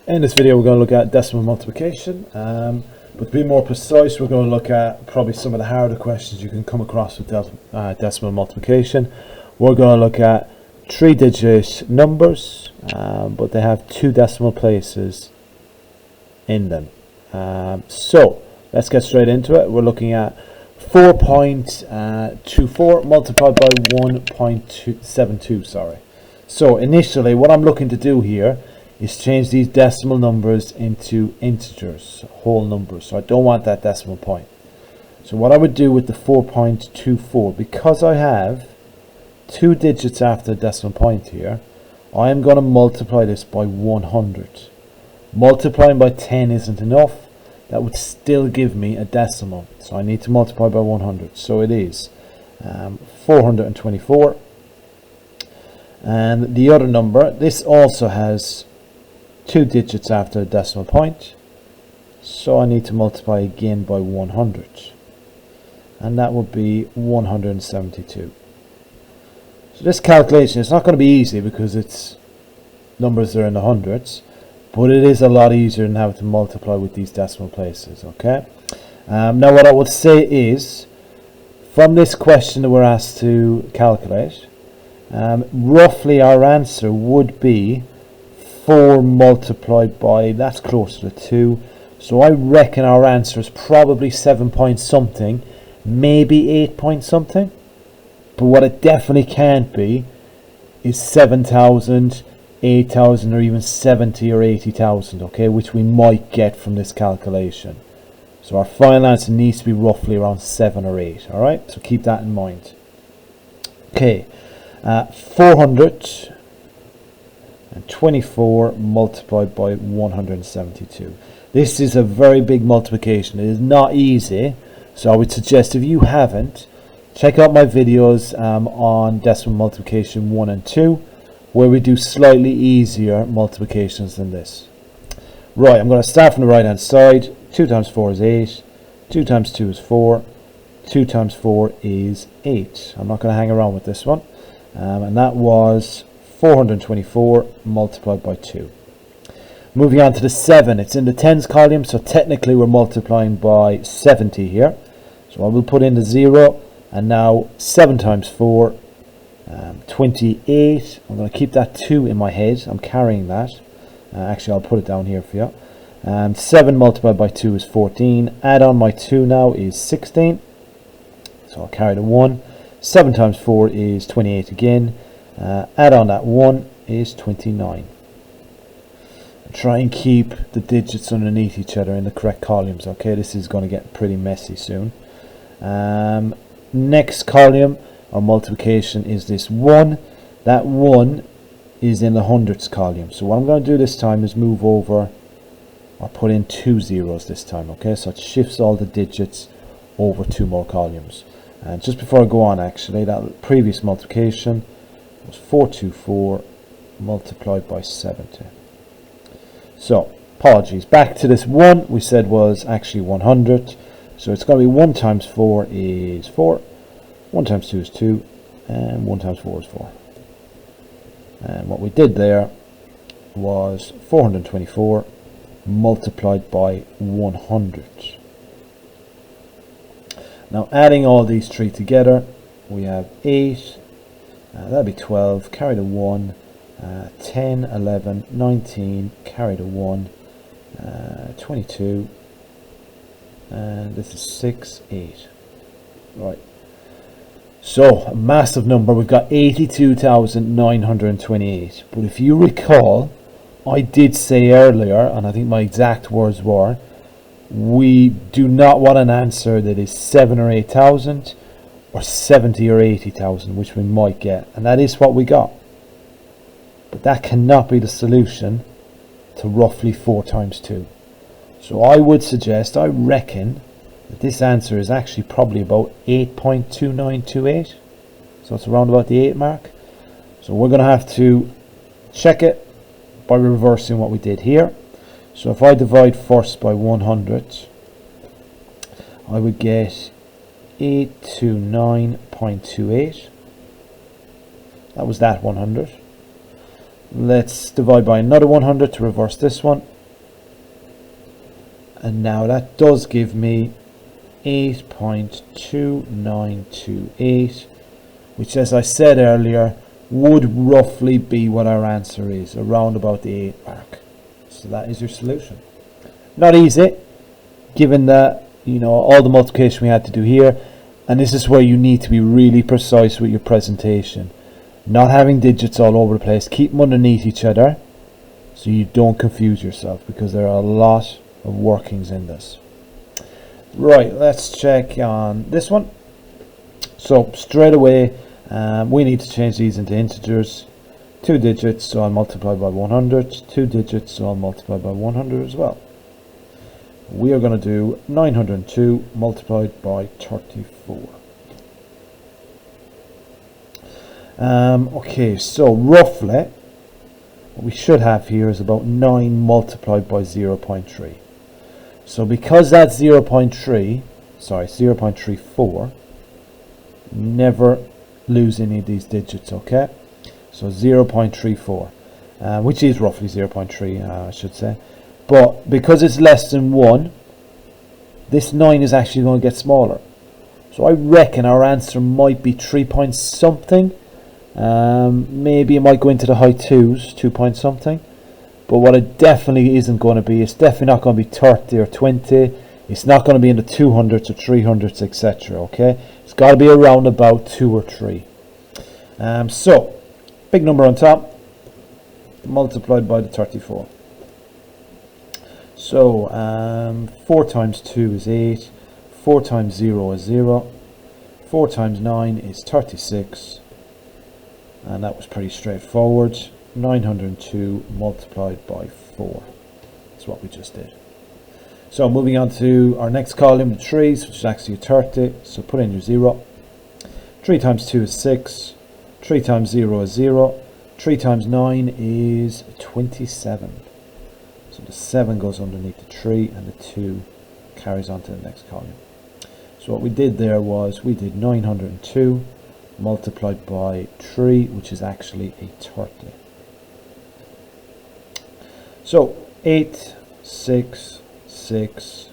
In this video we're going to look at decimal multiplication, but to be more precise we're going to look at probably some of the harder questions you can come across with decimal multiplication. We're going to look at 3-digit numbers, but they have 2 decimal places in them. So let's get straight into it. We're looking at 4.24 multiplied by 1.72. So initially what I'm looking to do here is change these decimal numbers into integers, whole numbers. So I don't want that decimal point. So what I would do with the 4.24, because I have 2 digits after the decimal point here, I am going to multiply this by 100. Multiplying by 10 isn't enough. That would still give me a decimal. So I need to multiply by 100. So it is 424. And the other number, this also has 2 digits after a decimal point, so I need to multiply again by 100, and that would be 172. So this calculation is not going to be easy because it's numbers that are in the hundreds, but it is a lot easier than having to multiply with these decimal places. Okay. Now what I would say is, from this question that we're asked to calculate, roughly our answer would be 4 multiplied by, that's closer to 2, so I reckon our answer is probably 7 point something, maybe 8 point something, but what it definitely can't be is 7,000, 8,000, or even 70 or 80,000, okay, which we might get from this calculation. So our final answer needs to be roughly around 7 or 8, alright, so keep that in mind. Okay, 424 multiplied by 172. This is a very big multiplication. It is not easy, so I would suggest, if you haven't, check out my videos on decimal multiplication 1 and 2, where we do slightly easier multiplications than this. Right, I'm going to start from the right hand side. 2 times 4 is 8, 2 times 2 is 4, 2 times 4 is 8. I'm not going to hang around with this one. And that was 424 multiplied by 2. Moving on to the 7, it's in the tens column, so technically we're multiplying by 70 here. So I will put in the 0, and now 7 times 4, 28. I'm going to keep that 2 in my head, I'm carrying that. Actually, I'll put it down here for you. 7 multiplied by 2 is 14. Add on my 2 now is 16. So I'll carry the 1. 7 times 4 is 28 again. Add on that 1 is 29. Try and keep the digits underneath each other in the correct columns. Okay, this is going to get pretty messy soon. Next column or multiplication is this 1. That 1 is in the hundreds column. So what I'm going to do this time is move over, or put in 2 zeros this time. Okay, so it shifts all the digits over 2 more columns. And just before I go on, actually, that previous multiplication was 424 multiplied by 70. So, apologies, back to this 1 we said was actually 100. So it's going to be 1 times 4 is 4, 1 times 2 is 2, and 1 times 4 is 4. And what we did there was 424 multiplied by 100. Now adding all these 3 together, we have 8, that'll be 12, carry the 1, 10, 11, 19, carry the 1, 22, and this is 6, 8. Right. So, a massive number. We've got 82,928. But if you recall, I did say earlier, and I think my exact words were, we do not want an answer that is 7 or 8,000 or 70 or 80,000, which we might get, and that is what we got. But that cannot be the solution to roughly 4 times 2. So I would suggest, I reckon, that this answer is actually probably about 8.2928. So it's around about the 8 mark. So we're going to have to check it by reversing what we did here. So if I divide first by 100, I would get 829.28. That was that 100. Let's divide by another 100 to reverse this one. And now that does give me 8.2928, which, as I said earlier, would roughly be what our answer is, around about the 8 mark. So that is your solution. Not easy, given that, you know, all the multiplication we had to do here, and this is where you need to be really precise with your presentation. Not having digits all over the place, keep them underneath each other so you don't confuse yourself, because there are a lot of workings in this. Right, let's check on this one. So straight away, we need to change these into integers. 2 digits, so I'll multiply by 100. 2 digits, so I'll multiply by 100 as well. We are going to do 902 multiplied by 34. Okay, so roughly what we should have here is about 9 multiplied by 0.3. So because that's 0.34, never lose any of these digits, okay? So 0.34, which is roughly 0.3, I should say. But because it's less than 1, this 9 is actually going to get smaller. So I reckon our answer might be 3 point something. Maybe it might go into the high 2s, 2 point something. But what it definitely isn't going to be, it's definitely not going to be 30 or 20. It's not going to be in the 200s or 300s, etc. Okay, it's got to be around about 2 or 3. So big number on top multiplied by the 34. So 4 times 2 is 8, 4 times 0 is 0, 4 times 9 is 36, and that was pretty straightforward. 902 multiplied by 4. That's what we just did. So moving on to our next column, the 3's, which is actually a 30. So put in your 0. 3 times 2 is 6. 3 times 0 is 0. 3 times 9 is 27. So the 7 goes underneath the 3 and the 2 carries on to the next column. So what we did there was we did 902 multiplied by 3, which is actually a 30. So 8, 6, 6,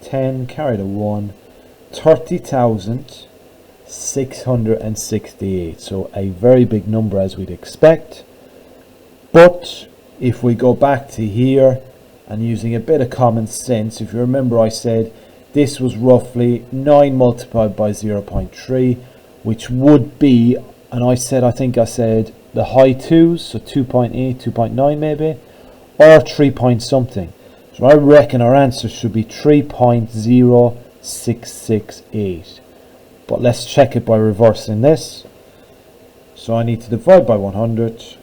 10, carry the 1, 30,668. So a very big number, as we'd expect. But if we go back to here and using a bit of common sense, if you remember, I said this was roughly 9 multiplied by 0.3, which would be, and I think I said the high 2s, so 2.8, 2.9 maybe, or 3 point something. So I reckon our answer should be 3.0668. But let's check it by reversing this. So I need to divide by 100,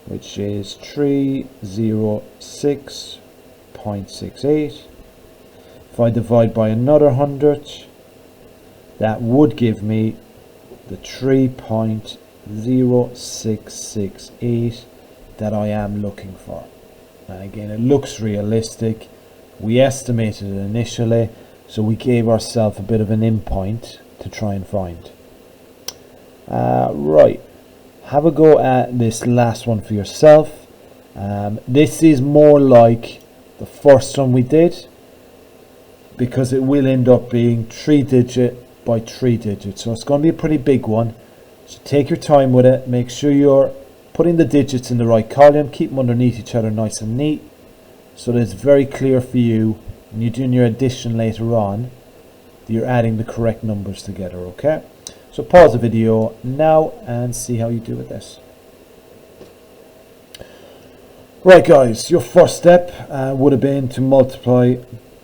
which is 306.68. If I divide by another 100, that would give me the 3.0668 that I am looking for. And again, it looks realistic. We estimated it initially, so we gave ourselves a bit of an in point to try and find. Right, have a go at this last one for yourself. This is more like the first one we did, because it will end up being 3 digit by 3 digits, so it's going to be a pretty big one. So take your time with it, make sure you're putting the digits in the right column, keep them underneath each other nice and neat, so that it's very clear for you when you're doing your addition later on that you're adding the correct numbers together. Okay, so pause the video now and see how you do with this. Right guys, your first step would have been to multiply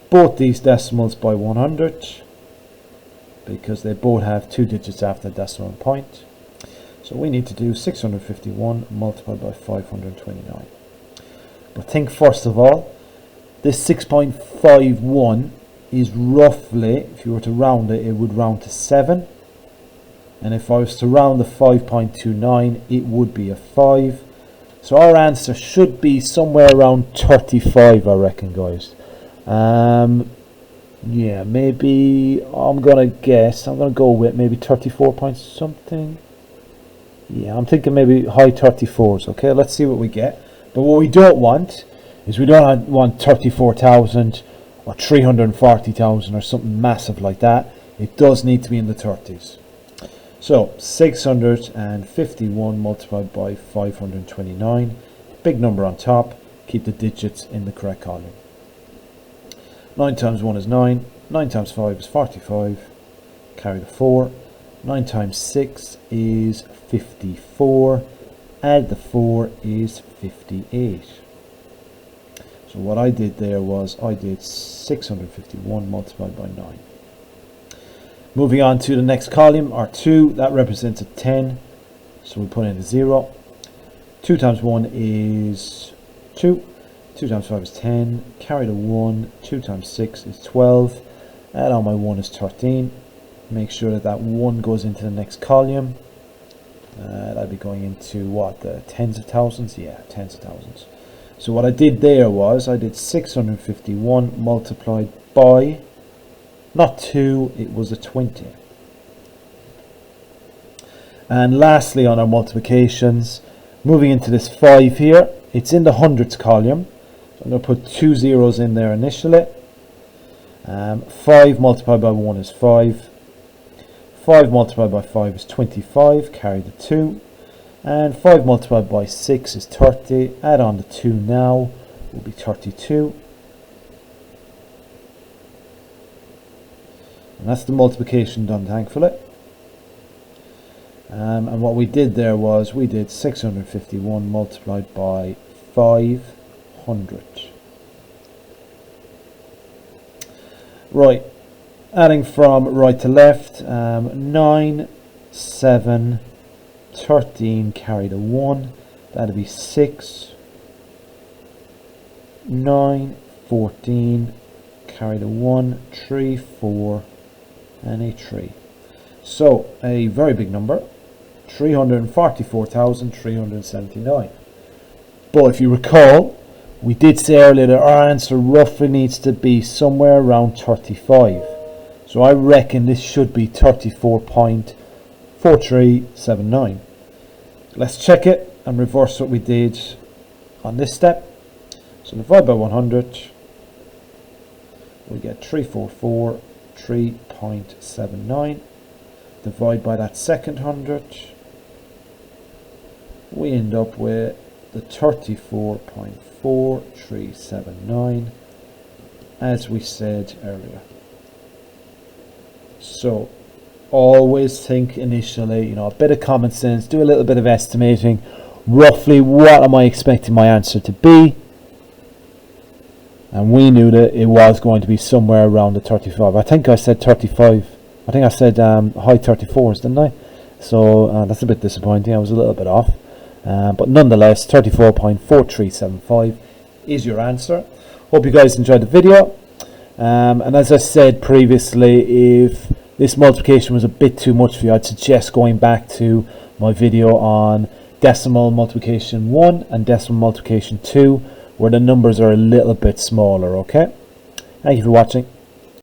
both these decimals by 100, because they both have 2 digits after the decimal point. So we need to do 651 multiplied by 529. But think first of all, this 6.51 is roughly, if you were to round it, it would round to 7. And if I was to round the 5.29, it would be a 5. So our answer should be somewhere around 35, I reckon, guys. Yeah, maybe I'm gonna go with maybe 34 point something. Yeah, I'm thinking maybe high 34s. Okay, let's see what we get. But what we don't want is we don't want 34,000 or 340,000 or something massive like that. It does need to be in the 30s. So 651 multiplied by 529, big number on top, keep the digits in the correct column. 9 times 1 is 9, 9 times 5 is 45, carry the 4, 9 times 6 is 54, add the 4 is 58. So what I did there was I did 651 multiplied by 9. Moving on to the next column, our 2, that represents a 10, so we put in a 0. 2 times 1 is 2, 2 times 5 is 10, carry the 1, 2 times 6 is 12, add on my 1 is 13. Make sure that that 1 goes into the next column. That'd be going into what, the tens of thousands? Yeah, tens of thousands. So what I did there was I did 651 multiplied by, not 2, it was a 20. And lastly on our multiplications, moving into this 5 here, it's in the hundreds column. So I'm going to put 2 zeros in there initially. 5 multiplied by 1 is 5. 5 multiplied by 5 is 25, carry the 2. And 5 multiplied by 6 is 30, add on the 2 now, will be 32. And that's the multiplication done, thankfully. And what we did there was we did 651 multiplied by 500. Right, adding from right to left, 9, 7, 13, carry the 1, that'd be 6, 9, 14, carry the 1, 3, 4, and a 3. So a very big number, 344,379. But if you recall, we did say earlier that our answer roughly needs to be somewhere around 35. So I reckon this should be 34.4379. Let's check it and reverse what we did on this step. So divide by 100, we get 344.379. Divide by that second 100, we end up with the 34.4379, as we said earlier. So always think initially, a bit of common sense, do a little bit of estimating, roughly what am I expecting my answer to be, and we knew that it was going to be somewhere around the 35. I think I said 35. I think I said high 34s, didn't I? So that's a bit disappointing. I was a little bit off. But nonetheless, 34.4375 is your answer. Hope you guys enjoyed the video. And as I said previously, if this multiplication was a bit too much for you, I'd suggest going back to my video on decimal multiplication 1 and decimal multiplication 2, where the numbers are a little bit smaller, okay? Thank you for watching.